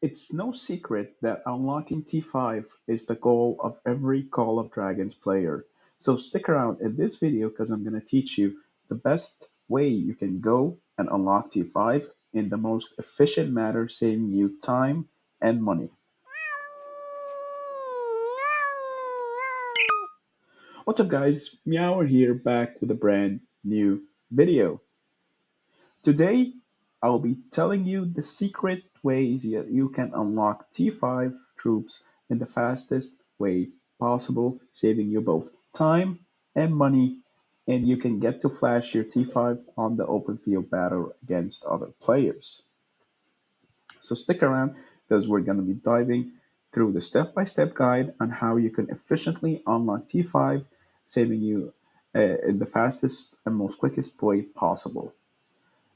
It's no secret that unlocking T5 is the goal of every Call of Dragons player. So stick around in this video because I'm going to teach you the best way you can go and unlock T5 in the most efficient manner, saving you time and money. What's up guys, MEOWER here back with a brand new video. Today, I'll be telling you the secret ways that you can unlock T5 troops in the fastest way possible, saving you both time and money, and you can get to flash your T5 on the open field battle against other players. So stick around because we're going to be diving through the step-by-step guide on how you can efficiently unlock T5, saving you in the fastest and most quickest way possible.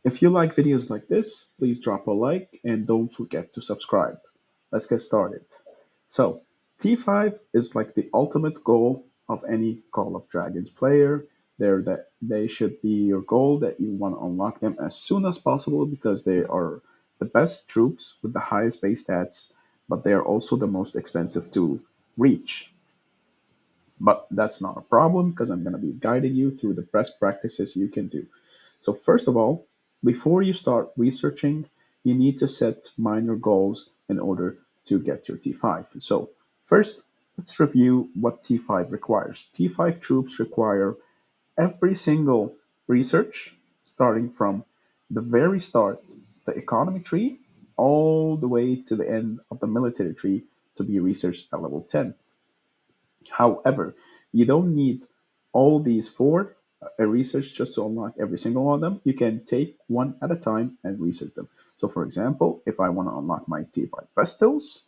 If you like videos like this, please drop a like and don't forget to subscribe. Let's get started. So, T5 is like the ultimate goal of any Call of Dragons player. They should be your goal that you want to unlock them as soon as possible because they are the best troops with the highest base stats, but they are also the most expensive to reach. But that's not a problem because I'm going to be guiding you through the best practices you can do. So first of all, before you start researching, you need to set minor goals in order to get your T5. So first, let's review what T5 requires. T5 troops require every single research, starting from the very start, the economy tree, all the way to the end of the military tree to be researched at level 10. However, you don't need all these four research just to unlock every single one of them. You can take one at a time and research them. So for example, if I want to unlock my T5 Pestles,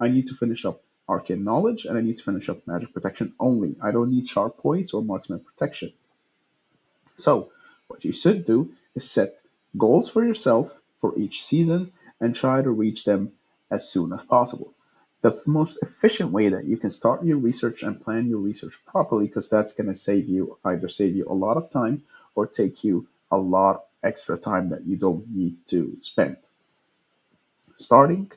I need to finish up Arcane Knowledge and I need to finish up Magic Protection only. I don't need Sharp Points or Marksman Protection. So what you should do is set goals for yourself for each season and try to reach them as soon as possible. The most efficient way that you can start your research and plan your research properly, because that's going to save you a lot of time or take you a lot extra time that you don't need to spend. Starting,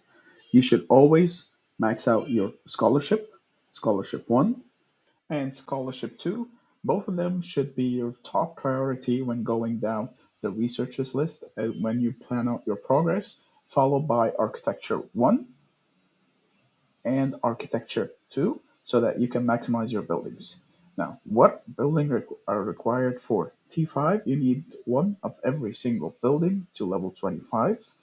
you should always max out your scholarship 1 and scholarship 2. Both of them should be your top priority when going down the researchers list when you plan out your progress, followed by architecture 1 and architecture 2 so that you can maximize your buildings. Now, what buildings are required for T5? You need one of every single building to level 25.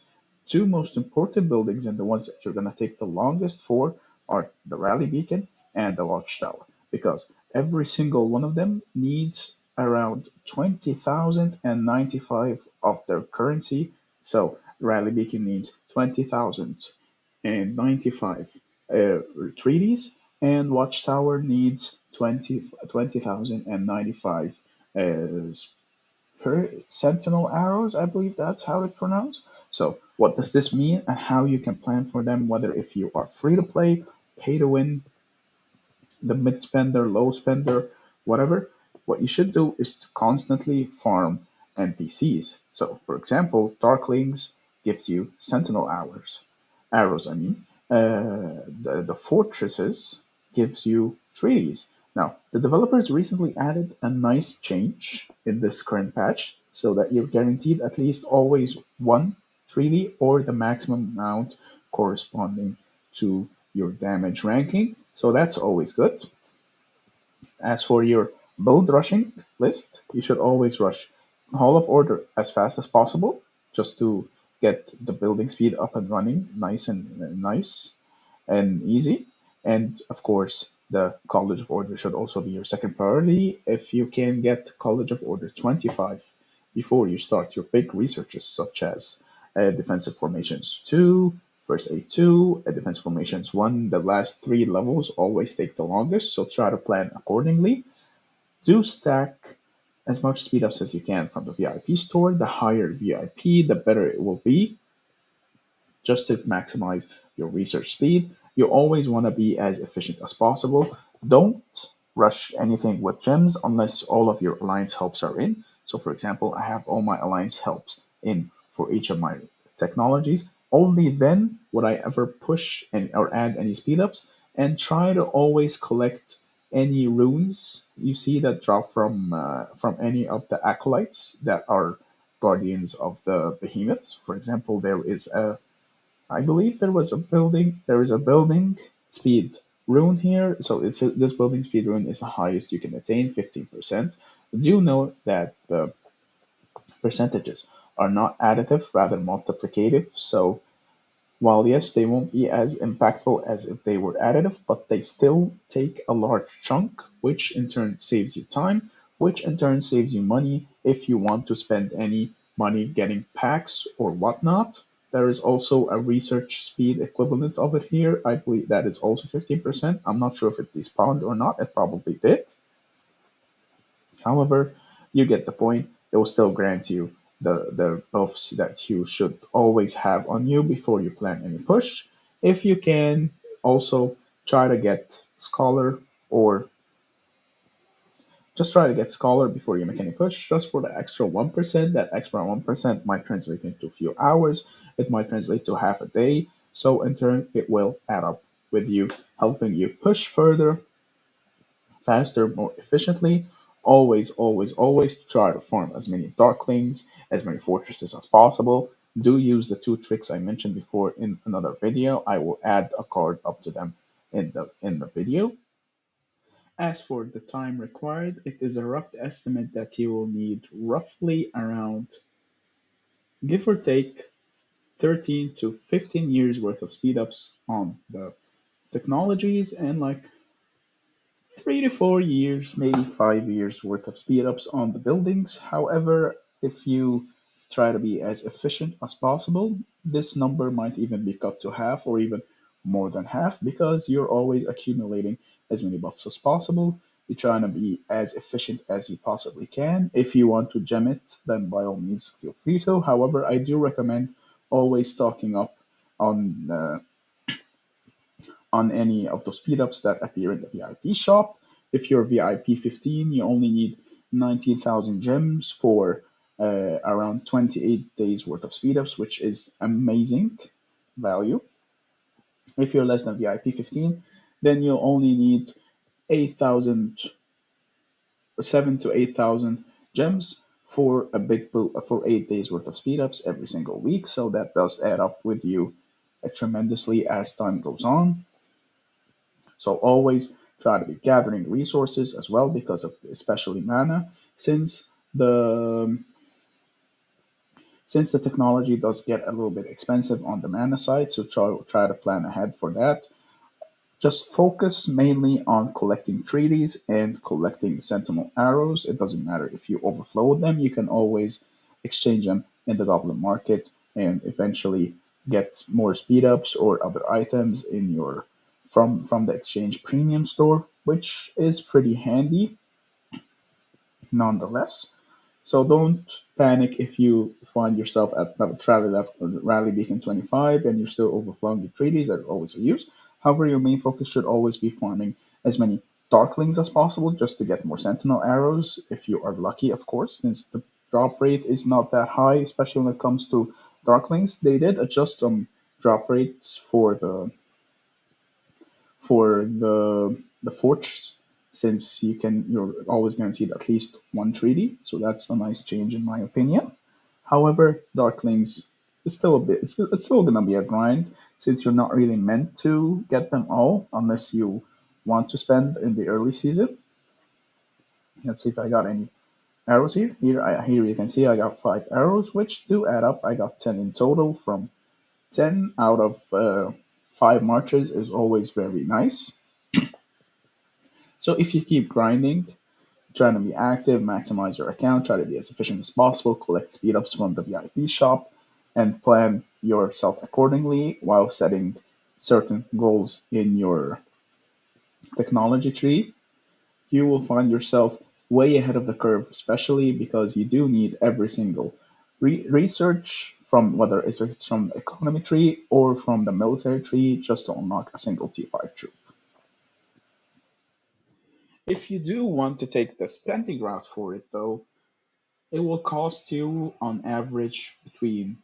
Two most important buildings and the ones that you're going to take the longest for are the rally beacon and the watchtower because every single one of them needs around 20,095 of their currency. So rally beacon needs 20,095 treaties and watchtower needs 20,095 per sentinel arrows. I believe that's how it's pronounced. So what does this mean and how you can plan for them, whether if you are free to play, pay to win, the mid spender, low spender, whatever. What you should do is to constantly farm NPCs. So for example, darklings gives you sentinel arrows. I mean, the fortresses gives you trees. Now, the developers recently added a nice change in this current patch so that you're guaranteed at least always one treaty or the maximum amount corresponding to your damage ranking. So that's always good. As for your build rushing list, you should always rush Hall of Order as fast as possible just to get the building speed up and running nice and easy. And of course, the College of Order should also be your second priority. If you can get College of Order 25 before you start your big researches, such as Defensive Formations 2, First Aid 2, Defensive Formations 1, the last three levels always take the longest, so try to plan accordingly. Do stack as much speed ups as you can from the VIP store. The higher VIP, the better it will be just to maximize your research speed. You always want to be as efficient as possible. Don't rush anything with gems unless all of your alliance helps are in. So for example, I have all my alliance helps in for each of my technologies. Only then would I ever push any or add any speed ups, and try to always collect any runes you see that drop from any of the acolytes that are guardians of the behemoths. For example, I believe there is a building speed rune here. So this building speed rune is the highest you can attain, 15%. Do note that the percentages are not additive, rather multiplicative. So while yes, they won't be as impactful as if they were additive, but they still take a large chunk, which in turn saves you time, which in turn saves you money if you want to spend any money getting packs or whatnot. There is also a research speed equivalent of it here. I believe that is also 15%. I'm not sure if it despawned or not. It probably did. However, you get the point. It will still grant you the buffs that you should always have on you before you plan any push. If you can, also try to get Scholar or just try to get Scholar before you make any push, just for the extra 1%. That extra 1% might translate into a few hours, it might translate to half a day. So, in turn, it will add up with you, helping you push further faster, more efficiently. Always, always, always try to farm as many darklings, as many fortresses as possible. Do use the two tricks I mentioned before in another video. I will add a card up to them in the video. As for the time required, it is a rough estimate that you will need roughly around, give or take, 13 to 15 years worth of speed ups on the technologies, and like 3 to 4 years, maybe 5 years worth of speed ups on the buildings. However, if you try to be as efficient as possible, this number might even be cut to half or even more than half because you're always accumulating as many buffs as possible. You're trying to be as efficient as you possibly can. If you want to gem it, then by all means feel free to. However, I do recommend always stocking up on any of those speedups that appear in the VIP shop. If you're VIP 15, you only need 19,000 gems for around 28 days worth of speedups, which is amazing value. If you're less than VIP 15, then you'll only need 8,000, 7 to 8,000 gems for a big for 8 days worth of speedups every single week. So that does add up with you tremendously as time goes on. So always try to be gathering resources as well because of especially mana, since the since the technology does get a little bit expensive on the mana side, so try to plan ahead for that. Just focus mainly on collecting treaties and collecting sentinel arrows. It doesn't matter if you overflow them, you can always exchange them in the goblin market and eventually get more speed ups or other items in your from the exchange premium store, which is pretty handy nonetheless. So don't panic if you find yourself at Rally Beacon 25 and you're still overflowing with treaties that are always a use. However, your main focus should always be farming as many darklings as possible just to get more sentinel arrows if you are lucky, of course, since the drop rate is not that high, especially when it comes to darklings. They did adjust some drop rates for the forts, since you're always guaranteed at least one treaty, so that's a nice change in my opinion. However, Darklings is still a bit it's still gonna be a grind since you're not really meant to get them all unless you want to spend in the early season. Let's see if I got any arrows here. Here you can see I got 5 arrows, which do add up. I got 10 in total. From 10 out of 5 marches is always very nice. So if you keep grinding, trying to be active, maximize your account, try to be as efficient as possible, collect speed ups from the VIP shop, and plan yourself accordingly while setting certain goals in your technology tree, you will find yourself way ahead of the curve, especially because you do need every single research from whether it's from the economy tree or from the military tree just to unlock a single T5 troop. If you do want to take the spending route for it, though, it will cost you on average between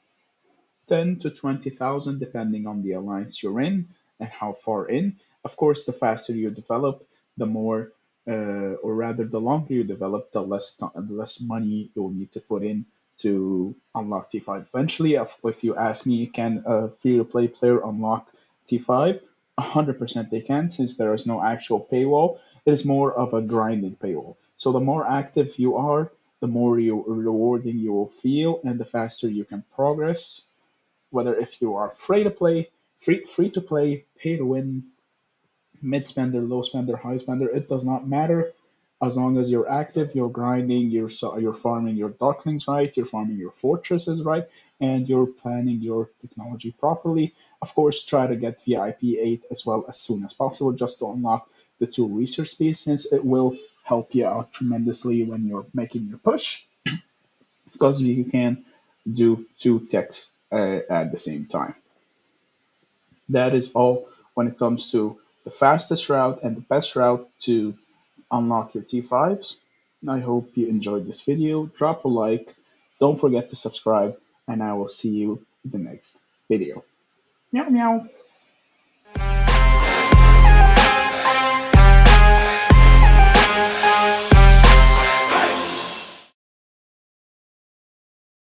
10 to 20,000 depending on the alliance you're in and how far in. Of course, the faster you develop, the more, or rather, the longer you develop, the less money you'll need to put in to unlock T5. Eventually, if you ask me, can a free-to-play player unlock T5? 100% they can, since there is no actual paywall. It is more of a grinding paywall. So the more active you are, the more rewarding you will feel, and the faster you can progress. Whether if you are free to play, pay to win, mid spender, low spender, high spender, it does not matter. As long as you're active, you're grinding, you're farming your darklings right, you're farming your fortresses right, and you're planning your technology properly. Of course, try to get VIP 8 as well as soon as possible, just to unlock the two research speeds, since it will help you out tremendously when you're making your push, because you can do two techs at the same time. That is all when it comes to the fastest route and the best route to unlock your T5s. I hope you enjoyed this video. Drop a like. Don't forget to subscribe, and I will see you in the next video. Meow meow.